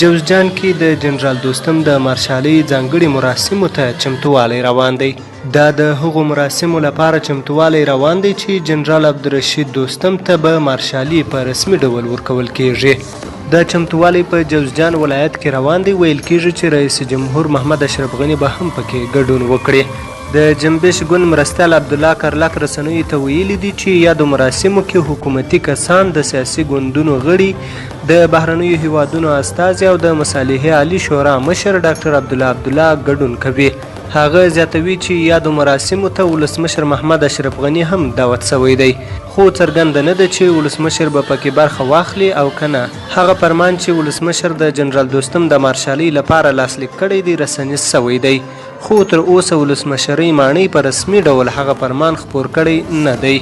جوزجان کې د جنرال دوستم د مارشالۍ ځانګړي مراسمو ته چمتووالی روان دی. دا د هغو مراسمو لپاره چمتووالی روان دی چې جنرال عبدالرشید دوستم ته به مارشالي په رسمي ډول ورکول کیږي. دا چمتووالی په جوزجان ولایت کې روان دی. ویل کیږي چې رئیس جمهور محمد اشرف غني به هم پکې ګډون وکړي. د جنبش ګوند مرستیال عبدالله کرلک رسنیو ته ویلي دي چې یادو مراسمو کې حکومتي کسان، د سیاسي ګوندونو غړي، د بهرنیو هیوادونو استازي او د مصالحې عالي شورا مشر ډاکټر عبدالله ګډون کوي. هغه زیاتوي چې یادو مراسمو ته ولسمشر محمد اشرف غني هم دعوت شوی دی، خو څرګنده نه ده چې ولسمشر به پکې برخه واخلي او کنه. هغه فرمان چې ولسمشر د جنرال دوستم د مارشالۍ لپاره لاسلیک کړی دی رسنیز شوی دی، خو تر اوسه ولسمشرۍ ماڼۍ په رسمي ډول هغه فرمان خپور کړی نه دی.